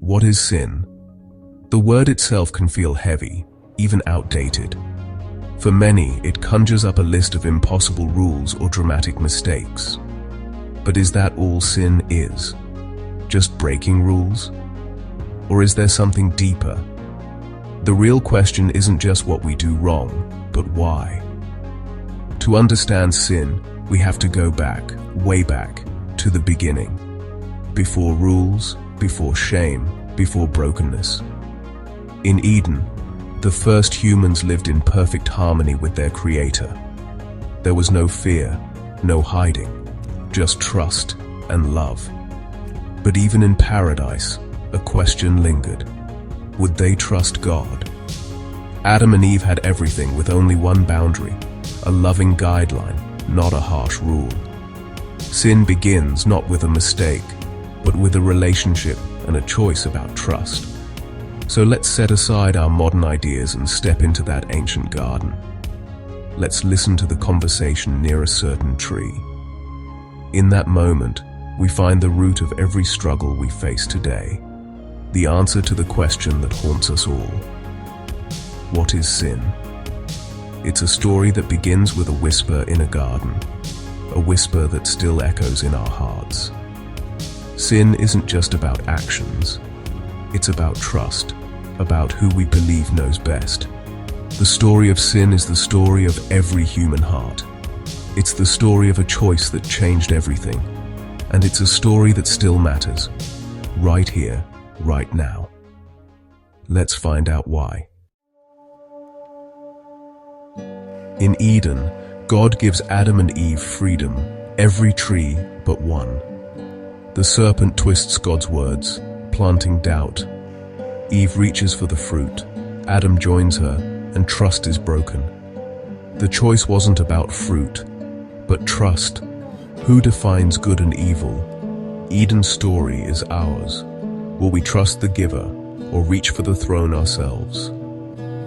What is sin? The word itself can feel heavy, even outdated. For many, it conjures up a list of impossible rules or dramatic mistakes. But is that all sin is? Just breaking rules? Or is there something deeper? The real question isn't just what we do wrong, but why. To understand sin, we have to go back, way back, to the beginning. Before rules, before shame, before brokenness. In Eden, the first humans lived in perfect harmony with their Creator. There was no fear, no hiding, just trust and love. But even in paradise, a question lingered. Would they trust God? Adam and Eve had everything with only one boundary, a loving guideline, not a harsh rule. Sin begins not with a mistake, but with a relationship and a choice about trust. So let's set aside our modern ideas and step into that ancient garden. Let's listen to the conversation near a certain tree. In that moment, we find the root of every struggle we face today, the answer to the question that haunts us all. What is sin? It's a story that begins with a whisper in a garden, a whisper that still echoes in our hearts. Sin isn't just about actions. It's about trust, about who we believe knows best. The story of sin is the story of every human heart. It's the story of a choice that changed everything. And it's a story that still matters, right here, right now. Let's find out why. In Eden, God gives Adam and Eve freedom, every tree but one. The serpent twists God's words, planting doubt. Eve reaches for the fruit. Adam joins her, and trust is broken. The choice wasn't about fruit, but trust. Who defines good and evil? Eden's story is ours. Will we trust the giver, or reach for the throne ourselves?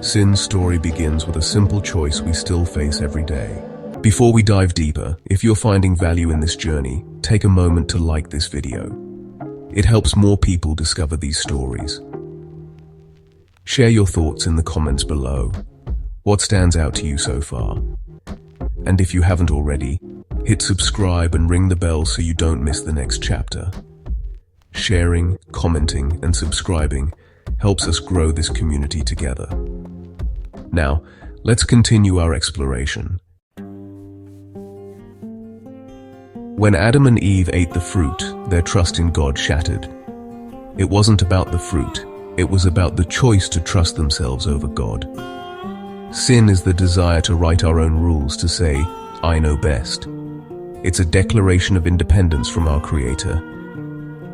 Sin's story begins with a simple choice we still face every day. Before we dive deeper, if you're finding value in this journey, take a moment to like this video. It helps more people discover these stories. Share your thoughts in the comments below. What stands out to you so far? And if you haven't already, hit subscribe and ring the bell so you don't miss the next chapter. Sharing, commenting, and subscribing helps us grow this community together. Now, let's continue our exploration. When Adam and Eve ate the fruit, their trust in God shattered. It wasn't about the fruit, it was about the choice to trust themselves over God. Sin is the desire to write our own rules, to say, I know best. It's a declaration of independence from our Creator.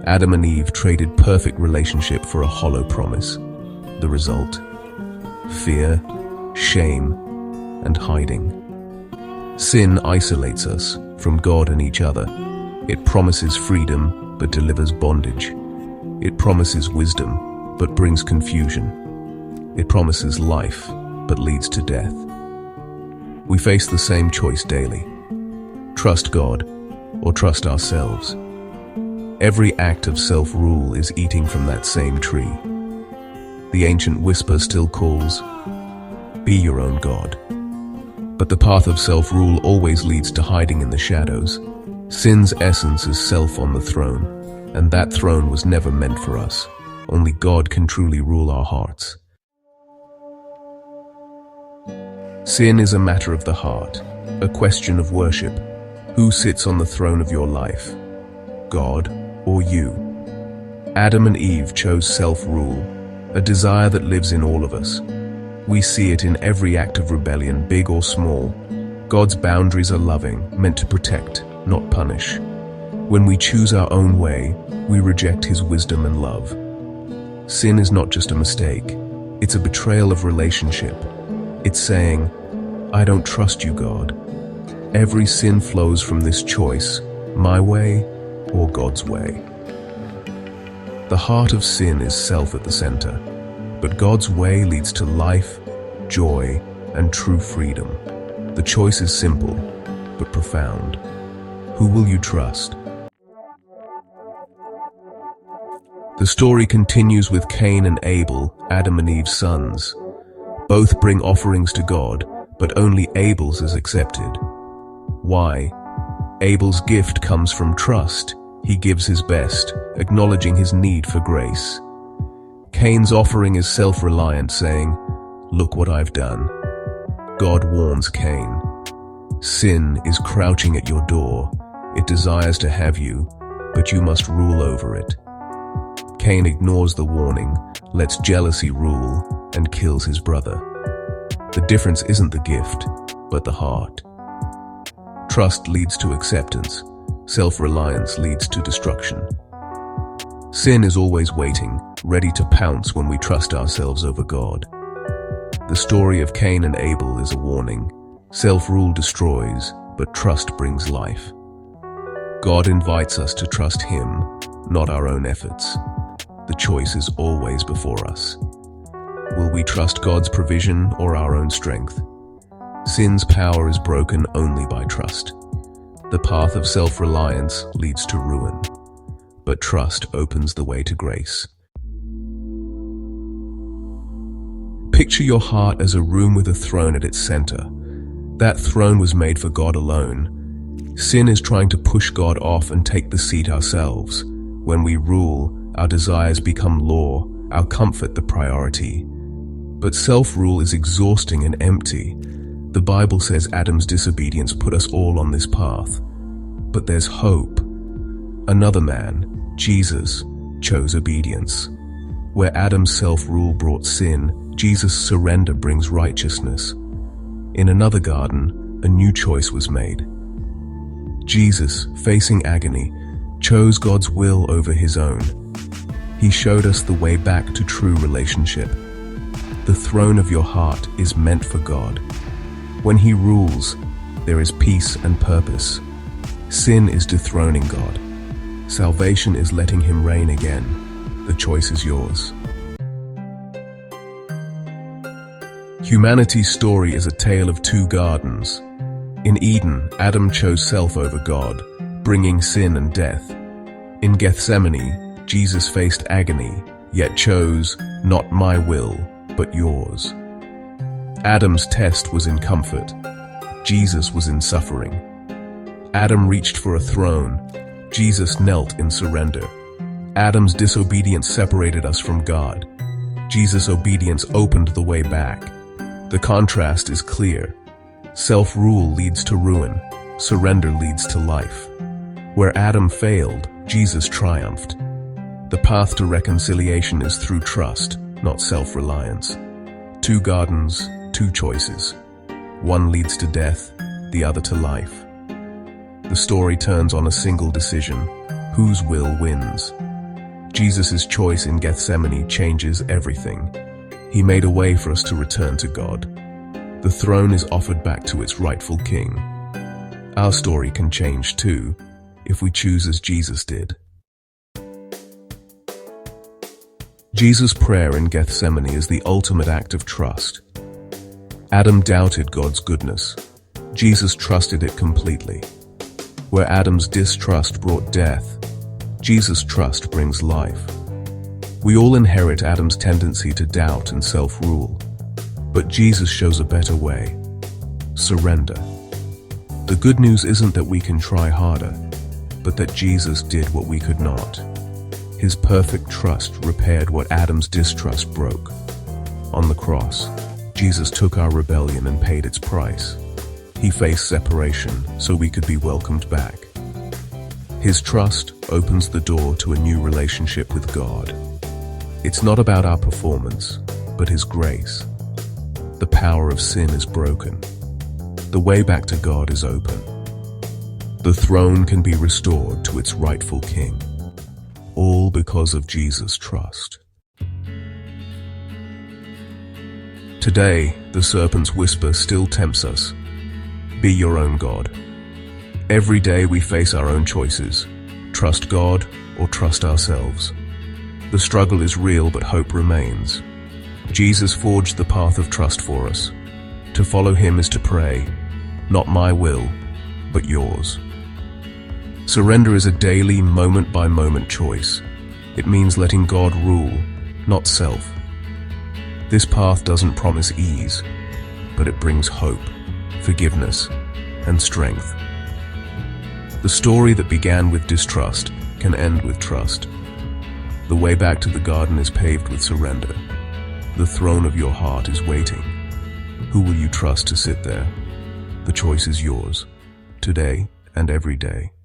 Adam and Eve traded perfect relationship for a hollow promise. The result? Fear, shame, and hiding. Sin isolates us from God and each other. It promises freedom, but delivers bondage. It promises wisdom, but brings confusion. It promises life, but leads to death. We face the same choice daily. Trust God, or trust ourselves. Every act of self-rule is eating from that same tree. The ancient whisper still calls, be your own God. But the path of self-rule always leads to hiding in the shadows. Sin's essence is self on the throne, and that throne was never meant for us. Only God can truly rule our hearts. Sin is a matter of the heart, a question of worship. Who sits on the throne of your life? God or you? Adam and Eve chose self-rule, a desire that lives in all of us. We see it in every act of rebellion, big or small. God's boundaries are loving, meant to protect, not punish. When we choose our own way, we reject His wisdom and love. Sin is not just a mistake, it's a betrayal of relationship. It's saying, I don't trust you, God. Every sin flows from this choice, my way or God's way. The heart of sin is self at the center, but God's way leads to life, joy, and true freedom. The choice is simple, but profound. Who will you trust? The story continues with Cain and Abel, Adam and Eve's sons. Both bring offerings to God, but only Abel's is accepted. Why? Abel's gift comes from trust. He gives his best, acknowledging his need for grace. Cain's offering is self-reliant, saying, "Look what I've done." God warns Cain. Sin is crouching at your door. It desires to have you, but you must rule over it. Cain ignores the warning, lets jealousy rule, and kills his brother. The difference isn't the gift, but the heart. Trust leads to acceptance. Self-reliance leads to destruction. Sin is always waiting, ready to pounce when we trust ourselves over God. The story of Cain and Abel is a warning. Self-rule destroys, but trust brings life. God invites us to trust Him, not our own efforts. The choice is always before us. Will we trust God's provision or our own strength? Sin's power is broken only by trust. The path of self-reliance leads to ruin, but trust opens the way to grace. Picture your heart as a room with a throne at its center. That throne was made for God alone. Sin is trying to push God off and take the seat ourselves. When we rule, our desires become law, our comfort the priority. But self-rule is exhausting and empty. The Bible says Adam's disobedience put us all on this path. But there's hope. Another man, Jesus, chose obedience. Where Adam's self-rule brought sin, Jesus' surrender brings righteousness. In another garden, a new choice was made. Jesus, facing agony, chose God's will over his own. He showed us the way back to true relationship. The throne of your heart is meant for God. When He rules, there is peace and purpose. Sin is dethroning God. Salvation is letting Him reign again. The choice is yours. Humanity's story is a tale of two gardens. In Eden, Adam chose self over God, bringing sin and death. In Gethsemane, Jesus faced agony, yet chose, "Not my will, but yours." Adam's test was in comfort. Jesus was in suffering. Adam reached for a throne. Jesus knelt in surrender. Adam's disobedience separated us from God. Jesus' obedience opened the way back. The contrast is clear. Self-rule leads to ruin. Surrender leads to life. Where Adam failed, Jesus triumphed. The path to reconciliation is through trust, not self-reliance. Two gardens, two choices. One leads to death, the other to life. The story turns on a single decision. Whose will wins? Jesus' choice in Gethsemane changes everything. He made a way for us to return to God. The throne is offered back to its rightful king. Our story can change too, if we choose as Jesus did. Jesus' prayer in Gethsemane is the ultimate act of trust. Adam doubted God's goodness. Jesus trusted it completely. Where Adam's distrust brought death, Jesus' trust brings life. We all inherit Adam's tendency to doubt and self-rule. But Jesus shows a better way. Surrender. The good news isn't that we can try harder, but that Jesus did what we could not. His perfect trust repaired what Adam's distrust broke. On the cross, Jesus took our rebellion and paid its price. He faced separation so we could be welcomed back. His trust opens the door to a new relationship with God. It's not about our performance, but His grace. The power of sin is broken. The way back to God is open. The throne can be restored to its rightful king. All because of Jesus' trust. Today, the serpent's whisper still tempts us. Be your own God. Every day we face our own choices. Trust God or trust ourselves. The struggle is real, but hope remains. Jesus forged the path of trust for us. To follow Him is to pray, "Not my will, but yours." Surrender is a daily, moment-by-moment choice. It means letting God rule, not self. This path doesn't promise ease, but it brings hope, forgiveness, and strength. The story that began with distrust can end with trust. The way back to the garden is paved with surrender. The throne of your heart is waiting. Who will you trust to sit there? The choice is yours, today and every day.